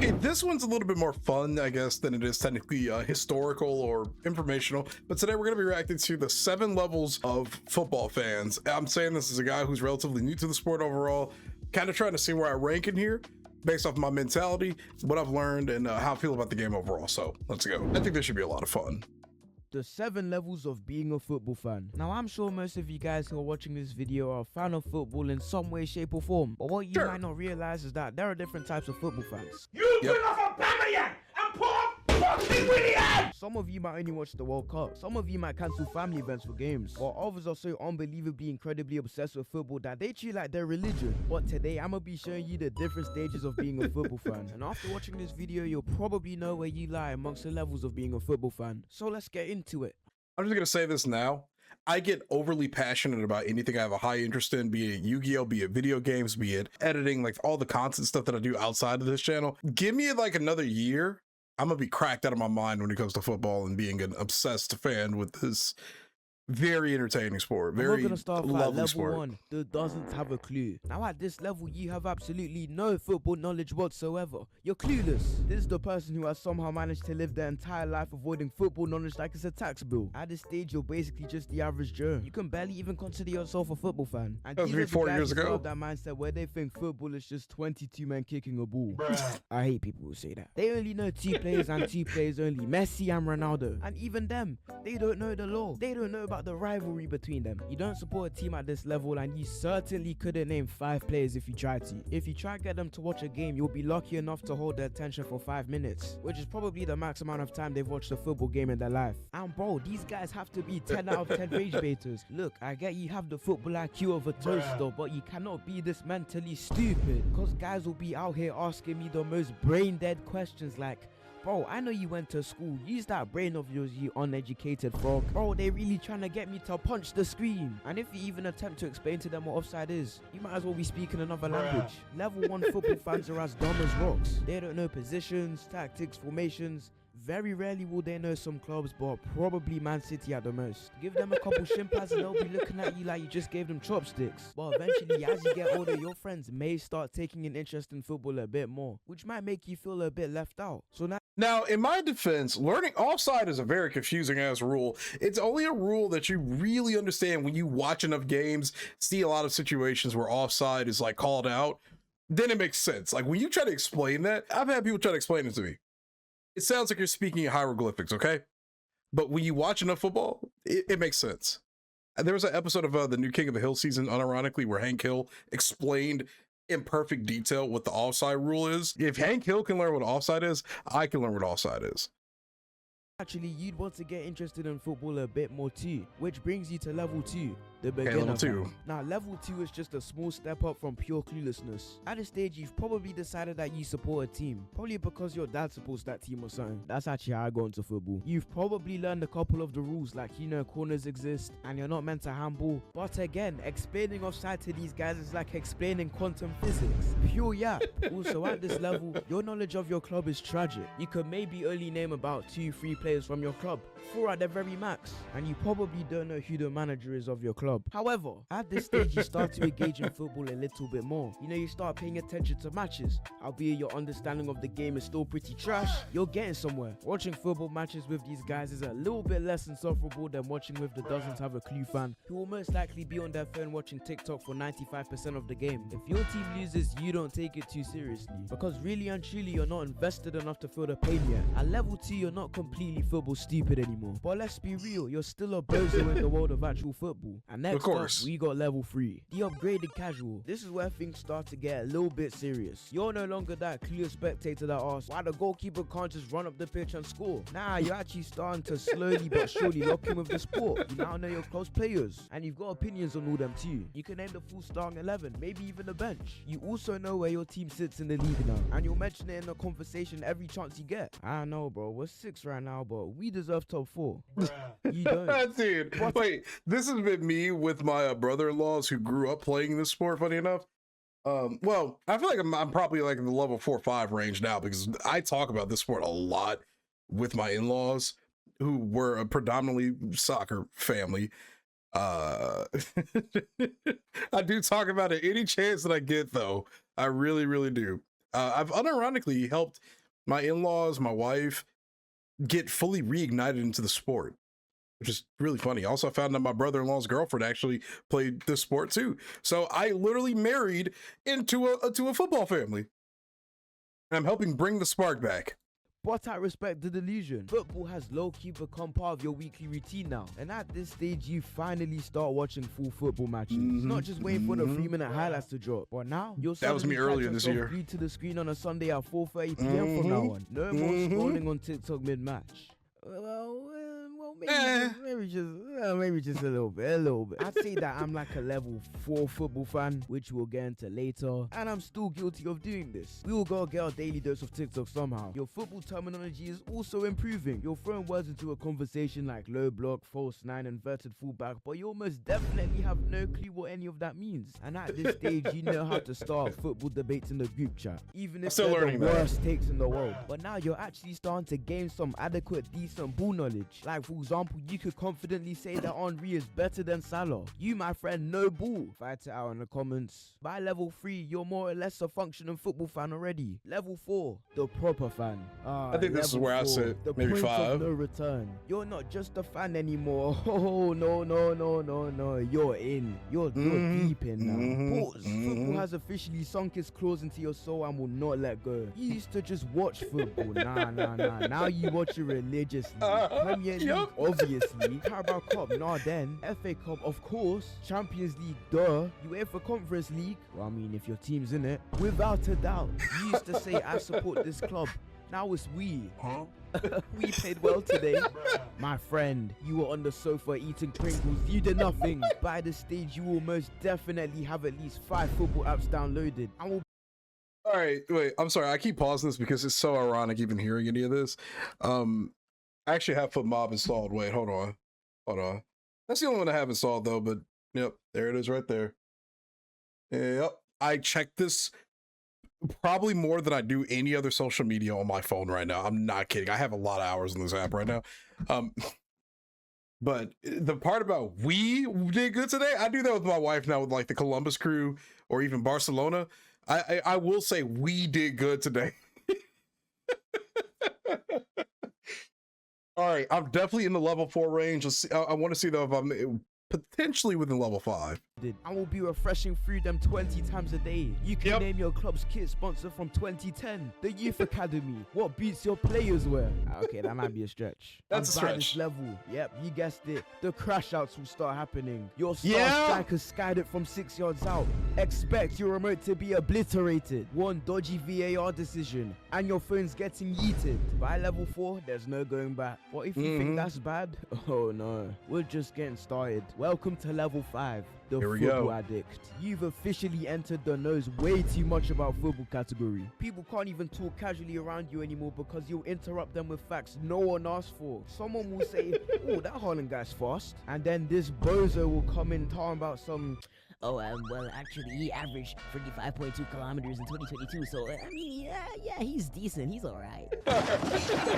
Okay, this one's a little bit more fun, I guess, than it is technically historical or informational. But today we're going to be reacting to the 7 levels of football fans. I'm saying this as a guy who's relatively new to the sport overall, kind of trying to see where I rank in here based off my mentality, what I've learned, and how I feel about the game overall. So let's go. I think this should be a lot of fun. The 7 levels of being a football fan. Now, I'm sure most of you guys who are watching this video are a fan of football in some way, shape, or form. But what you might not realize is that there are different types of football fans. You bring off a Bamiyang and pull up fucking William! Some of you might only watch the World Cup. Some of you might cancel family events for games. While others are so unbelievably incredibly obsessed with football that they treat like their religion. But today, I'm gonna be showing you the different stages of being a football fan. And after watching this video, you'll probably know where you lie amongst the levels of being a football fan. So let's get into it. I'm just going to say this now. I get overly passionate about anything I have a high interest in, be it Yu-Gi-Oh, be it video games, be it editing, like all the content stuff that I do outside of this channel. Give me like another year, I'm going to be cracked out of my mind when it comes to football and being an obsessed fan with this very entertaining sport. Very We're gonna start at lovely level sport. 1 that doesn't have a clue. Now at this level you have absolutely no football knowledge whatsoever. You're clueless. This is the person who has somehow managed to live their entire life avoiding football knowledge like it's a tax bill. At this stage you're basically just the average Joe. You can barely even consider yourself a football fan. And That was these me are the 4 guys years who still ago. have that mindset where they think football is just 22 men kicking a ball. I hate people who say that. They only know 2 players and 2 players only, Messi and Ronaldo. And even them, they don't know the law. They don't know about the rivalry between them. You don't support a team at this level and you certainly couldn't name 5 players if you tried to. If you try to get them to watch a game, you'll be lucky enough to hold their attention for 5 minutes, which is probably the max amount of time they've watched a football game in their life. And bro, these guys have to be 10 out of 10 rage baiters. Look, I get you have the football IQ of a toaster, but you cannot be this mentally stupid, because guys will be out here asking me the most brain dead questions like, bro, I know you went to school. Use that brain of yours, you uneducated frog. Bro, they really trying to get me to punch the screen. And if you even attempt to explain to them what offside is, you might as well be speaking another language. Level 1 football fans are as dumb as rocks. They don't know positions, tactics, formations. Very rarely will they know some clubs, but probably Man City at the most. Give them a couple shin pads and they'll be looking at you like you just gave them chopsticks. But eventually, as you get older, your friends may start taking an interest in football a bit more, which might make you feel a bit left out. So Now, in my defense, learning offside is a very confusing ass rule. It's only a rule that you really understand when you watch enough games, see a lot of situations where offside is like called out, then it makes sense. Like when you try to explain that, I've had people try to explain it to me. It sounds like you're speaking in hieroglyphics, okay? But when you watch enough football, it makes sense. And there was an episode of the new King of the Hill season, unironically, where Hank Hill explained in perfect detail what the offside rule is. If Hank Hill can learn what offside is, I can learn what offside is. actually, you'd want to get interested in football a bit more too, which brings you to level 2, the beginner level 2. fan. Now, level 2 is just a small step up from pure cluelessness. At this stage, you've probably decided that you support a team, probably because your dad supports that team or something. That's actually how I got into football. You've probably learned a couple of the rules, like you know corners exist and you're not meant to handball. But again, explaining offside to these guys is like explaining quantum physics. Pure yap. Also, at this level, your knowledge of your club is tragic. You could maybe only name about 2-3 players from your club, 4 at the very max, and you probably don't know who the manager is of your club. However, at this stage you start to engage in football a little bit more. You know, you start paying attention to matches. Albeit your understanding of the game is still pretty trash, you're getting somewhere. Watching football matches with these guys is a little bit less insufferable than watching with the doesn't have a clue fan, who will most likely be on their phone watching TikTok for 95% of the game. If your team loses, you don't take it too seriously, because really and truly you're not invested enough to feel the pain yet. At level 2, you're not completely football stupid anymore, but let's be real, you're still a bozo in the world of actual football. And next up, we got level 3, the upgraded casual. This is where things start to get a little bit serious. You're no longer that clear spectator that asks why the goalkeeper can't just run up the pitch and score. Nah, you're actually starting to slowly but surely lock in with the sport. You now know your close players, and you've got opinions on all them too. You can name the full starting 11, maybe even the bench. You also know where your team sits in the league now, and you'll mention it in the conversation every chance you get. I know, bro, we're 6 right now, but we deserve top 4. You don't. Dude, wait, this has been me with my brother-in-laws who grew up playing this sport, funny enough. Well, I feel like I'm probably like in the level 4 or 5 range now, because I talk about this sport a lot with my in-laws who were a predominantly soccer family. I do talk about it any chance that I get, though. I really, really do. I've unironically helped my in-laws, my wife, get fully reignited into the sport, which is really funny. Also, I found out my brother-in-law's girlfriend actually played this sport too. So I literally married into a football family. And I'm helping bring the spark back. But I respect the delusion. Football has low-key become part of your weekly routine now. And at this stage, you finally start watching full football matches. Not just waiting for the 3-minute highlights to drop. But now, you'll that was me earlier this year. Glued to the screen on a Sunday at 4:30 p.m. from now on. No more scrolling on TikTok mid-match. Maybe just a little bit. I'd say that I'm like a level 4 football fan, which we'll get into later, and I'm still guilty of doing this. We all gotta get our daily dose of TikTok somehow. Your football terminology is also improving. You're throwing words into a conversation like low block, false 9, inverted fullback, but you almost definitely have no clue what any of that means. And at this stage, you know how to start football debates in the group chat, even if they're the worst takes in the world. But now you're actually starting to gain some adequate, decent ball knowledge. Like, for example, you could confidently say that Henry is better than Salah. You, my friend, no ball. Fight it out in the comments. By level 3, you're more or less a functioning football fan already. Level 4, the proper fan. I think this is where I sit. Maybe 5. No return. You're not just a fan anymore. Oh, no. You're in. You're deep in now. Pause. Football has officially sunk its claws into your soul and will not let go. You used to just watch football. Nah. Now you watch it religiously. Premier League, obviously. Carabao Cup, then. FA Cup, of course. Champions League, duh. UEFA Conference League, well, I mean, if your team's in it. Without a doubt. You used to say, I support this club. Now it's we. Huh? We played well today. My friend, you were on the sofa eating Pringles. You did nothing. By this stage, you will most definitely have at least 5 football apps downloaded. All right, wait, I'm sorry. I keep pausing this because it's so ironic even hearing any of this. I actually have FootMob installed. Wait, hold on. That's the only one I have installed though, but yep, there it is right there. Yep, I check this probably more than I do any other social media on my phone right now. I'm not kidding. I have a lot of hours in this app right now. But the part about we did good today, I do that with my wife now with like the Columbus Crew or even Barcelona. I will say we did good today. All right, I'm definitely in the level 4 range. I want to see though if I'm potentially within level 5. I will be refreshing through them 20 times a day. You can name your club's kit sponsor from 2010. The Youth Academy. What beats your players wear? Okay, that might be a stretch. That's a stretch. This level, yep, you guessed it. The crash outs will start happening. Your star striker skied it from 6 yards out. Expect your remote to be obliterated. One dodgy VAR decision, and your phone's getting yeeted. By level 4, there's no going back. But if you think that's bad, oh no, we're just getting started. Welcome to level 5. The football addict. You've officially entered the knows way too much about football category. People can't even talk casually around you anymore because you'll interrupt them with facts no one asked for. Someone will say, oh, that Holland guy's fast. And then this bozo will come in talking about some... well, actually, he averaged 35.2 kilometers in 2022, so, I mean, yeah, he's decent, he's alright.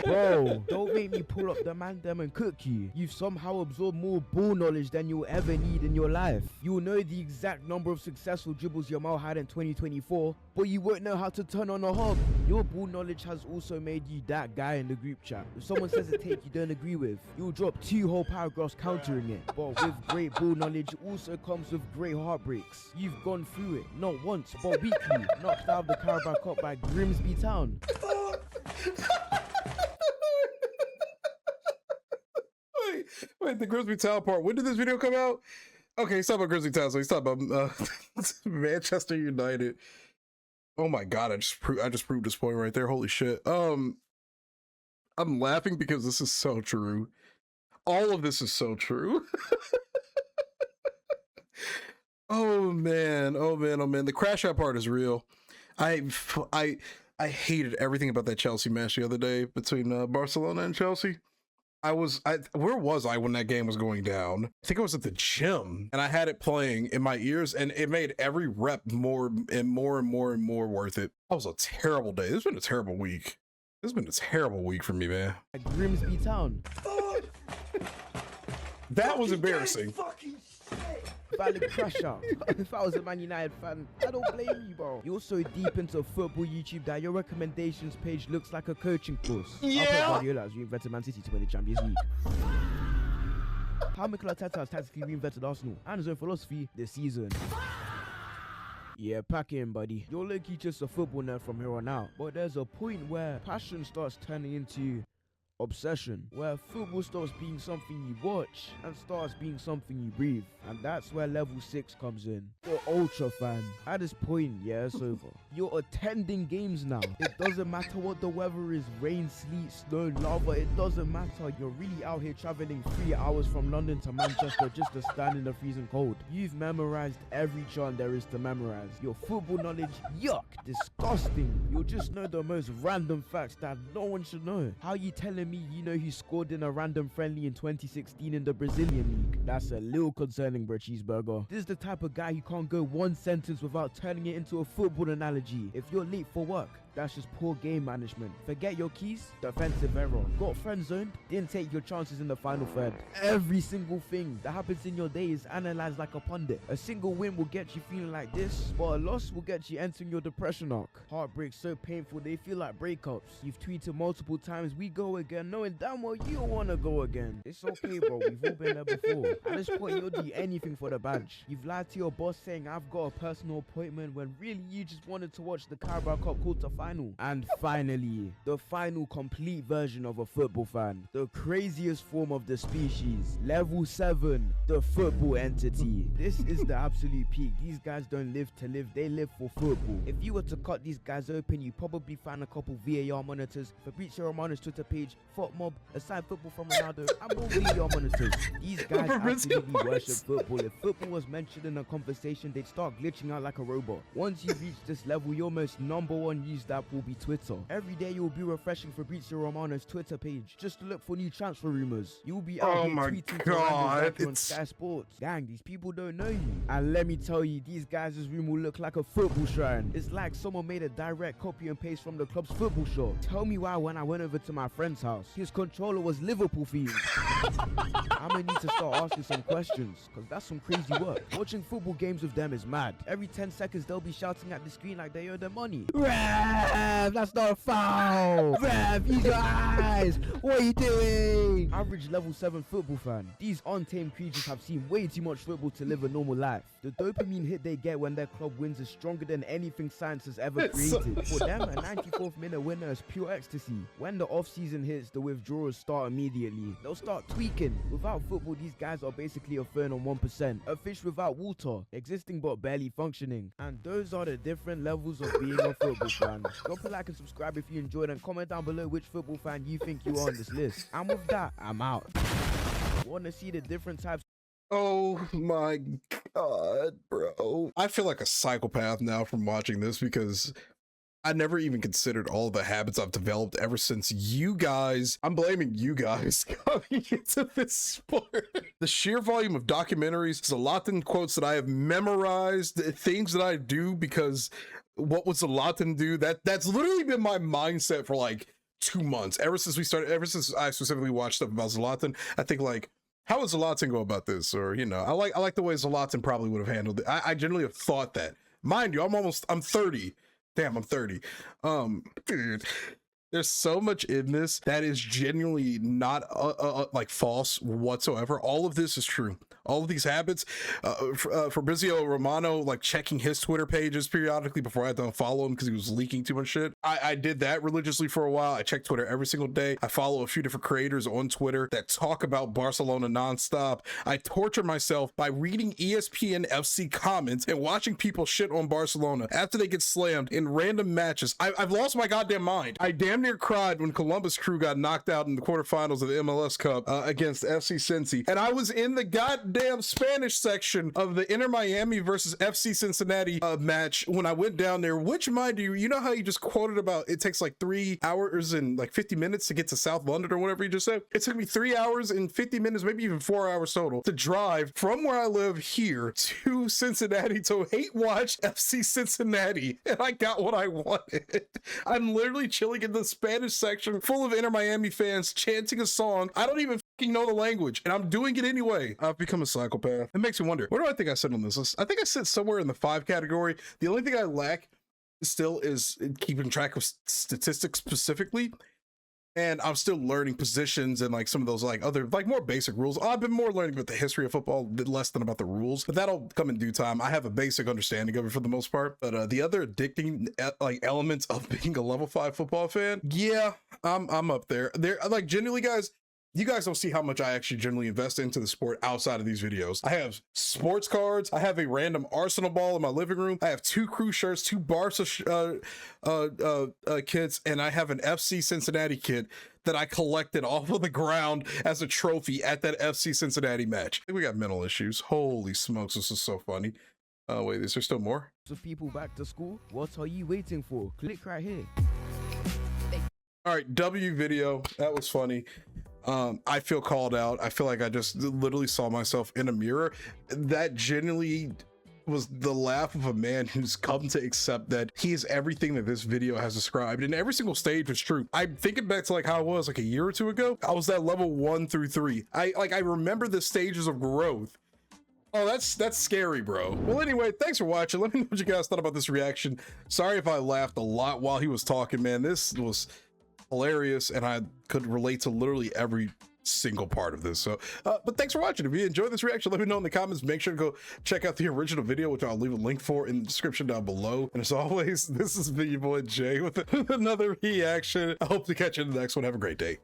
Bro, don't make me pull up the man them and cook you. You've somehow absorbed more ball knowledge than you'll ever need in your life. You'll know the exact number of successful dribbles Yamal had in 2024, but you won't know how to turn on a hog. Your ball knowledge has also made you that guy in the group chat. If someone says a take you don't agree with, you'll drop 2 whole paragraphs countering it. But with great ball knowledge also comes with great heartbreaks. You've gone through it, not once, but weekly. Knocked out of the Carabao Cup by Grimsby Town. Wait, the Grimsby Town part. When did this video come out? Okay, he's talking about Grimsby Town, so he's talking about Manchester United. Oh my god, I just proved this point right there. Holy shit. I'm laughing because this is so true. All of this is so true. Oh man. The crash out part is real. I hated everything about that Chelsea match the other day between Barcelona and Chelsea. Where was I when that game was going down? I think I was at the gym and I had it playing in my ears and it made every rep more worth it. That was a terrible day. This has been a terrible week. This has been a terrible week for me, man. At Grimsby Town. That was embarrassing. Fucking shit. Valid crash out. If I was a Man United fan, I don't blame you, bro. You're so deep into football YouTube that your recommendations page looks like a coaching course. Yeah. I'll put Guardiola has reinvented Man City to win the Champions League. How Mikel Arteta has tactically reinvented Arsenal and his own philosophy this season. Yeah, pack in, buddy. You're lucky just a football nerd from here on out. But there's a point where passion starts turning into obsession, where football stops being something you watch and starts being something you breathe. And that's where level 6 comes in. The ultra fan. At this point, yeah, it's over. You're attending games now. It doesn't matter what the weather is, rain, sleet, snow, lava, it doesn't matter. You're really out here traveling 3 hours from London to Manchester just to stand in the freezing cold. You've memorized every chant there is to memorize. Your football knowledge, yuck, disgusting. You'll just know the most random facts that no one should know. How you telling me you know who scored in a random friendly in 2016 in the Brazilian league? That's a little concerning, bro, cheeseburger. This is the type of guy who can't go one sentence without turning it into a football analogy. If you're late for work, that's just poor game management. Forget your keys, defensive error. Got friend zoned, didn't take your chances in the final third. Every single thing that happens in your day is analyzed like a pundit. A single win will get you feeling like this, but a loss will get you entering your depression arc. Heartbreaks so painful they feel like breakups. You've tweeted multiple times, we go again, knowing damn well you don't want to go again. It's okay, bro, we've all been there before. At this point, you'll do anything for the badge. You've lied to your boss saying I've got a personal appointment when really you just wanted to watch the Carabao Cup quarter-final. And finally, the final complete version of a football fan. The craziest form of the species. Level 7, the football entity. This is the absolute peak. These guys don't live to live, they live for football. If you were to cut these guys open, you probably find a couple VAR monitors, Fabrizio Romano's Twitter page, Mob, aside football from Ronaldo, and more VAR monitors. These guys absolutely worship football. If football was mentioned in a conversation, they'd start glitching out like a robot. Once you reach this level, your most #1 used app will be Twitter. Every day you will be refreshing Fabrizio Romano's Twitter page just to look for new transfer rumors. You will be out here tweeting to Randall on Sky Sports. Gang, these people don't know you. And let me tell you, these guys' room will look like a football shrine. It's like someone made a direct copy and paste from the club's football shop. Tell me why when I went over to my friend's house, his controller was Liverpool themed. I'm gonna need to start asking some questions, because that's some crazy work. Watching football games with them is mad. Every 10 seconds they'll be shouting at the screen like they owe their money. Rev, that's not a foul. Rev, use your eyes. What are you doing? Average level 7 football fan. These untamed creatures have seen way too much football to live a normal life. The dopamine hit they get when their club wins is stronger than anything science has ever created. For them, a 94th minute winner is pure ecstasy. When the off-season hits, the withdrawals start immediately. They'll start tweaking. Without football, these guys are basically a phone on 1%. A fish without water, existing but barely functioning. And those are the different levels of being a football fan. Drop a like and subscribe if you enjoyed, and comment down below which football fan you think you are on this list. And with that, I'm out. Want to see the different types? Oh my god, bro. I feel like a psychopath now from watching this, because I never even considered all the habits I've developed ever since you guys, I'm blaming you guys, coming into this sport. The sheer volume of documentaries, Zlatan quotes that I have memorized, things that I do because what would Zlatan do? That's literally been my mindset for like 2 months. Ever since I specifically watched stuff about Zlatan, I think like, how would Zlatan go about this? Or, you know, I like the way Zlatan probably would have handled it. I generally have thought that. Mind you, I'm 30. Damn, I'm 30. Dude, there's so much in this that is genuinely not like false whatsoever. All of this is true. All of these habits, Fabrizio Romano, like checking his Twitter pages periodically before I had to unfollow him because he was leaking too much shit. I did that religiously for a while. I check Twitter every single day. I follow a few different creators on Twitter that talk about Barcelona nonstop. I torture myself by reading ESPN FC comments and watching people shit on Barcelona after they get slammed in random matches. I've lost my goddamn mind. I damn near cried when Columbus Crew got knocked out in the quarterfinals of the MLS Cup against FC Cincy, and I was in the goddamn Spanish section of the Inter Miami versus FC Cincinnati match when I went down there. Which, mind you know how you just quoted about it takes like 3 hours and like 50 minutes to get to South London or whatever you just said? It took me 3 hours and 50 minutes, maybe even 4 hours total, to drive from where I live here to Cincinnati to hate watch FC Cincinnati, and I got what I wanted. I'm literally chilling in the Spanish section full of Inter Miami fans chanting a song I don't even fucking know the language, and I'm doing it anyway. I've become a psychopath. It makes me wonder, where do I think I sit on this list? I think I sit somewhere in the 5 category. The only thing I lack still is keeping track of statistics specifically. And I'm still learning positions and like some of those like other like more basic rules. I've been more learning about the history of football, less than about the rules, but that'll come in due time. I have a basic understanding of it for the most part. But the other addicting like elements of being a level 5 football fan, yeah, I'm up there. They're like genuinely, guys. You guys don't see how much I actually generally invest into the sport outside of these videos. I have sports cards. I have a random Arsenal ball in my living room. I have 2 crew shirts, 2 Barca kits, and I have an FC Cincinnati kit that I collected off of the ground as a trophy at that FC Cincinnati match. I think we got mental issues. Holy smokes, this is so funny. Oh, wait, is there still more? Of people back to school, what are you waiting for? Click right here. All right, W video. That was funny. I feel called out. I feel like I just literally saw myself in a mirror. That genuinely was the laugh of a man who's come to accept that he is everything that this video has described, and every single stage was true. I'm thinking back to like how I was like a year or 2 ago. I was at level 1 through 3. I remember the stages of growth. Oh, that's scary, bro. Well, anyway, thanks for watching. Let me know what you guys thought about this reaction. Sorry if I laughed a lot while he was talking, man. This was hilarious, and I could relate to literally every single part of this. So but thanks for watching. If you enjoyed this reaction, let me know in the comments. Make sure to go check out the original video, which I'll leave a link for in the description down below. And as always, this is me, your boy Jay, with another reaction. I hope to catch you in the next one. Have a great day.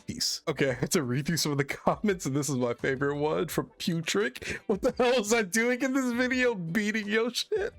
Peace. Okay, I had to read through some of the comments, and this is my favorite one from Putrick. What the hell was I doing in this video? Beating your shit.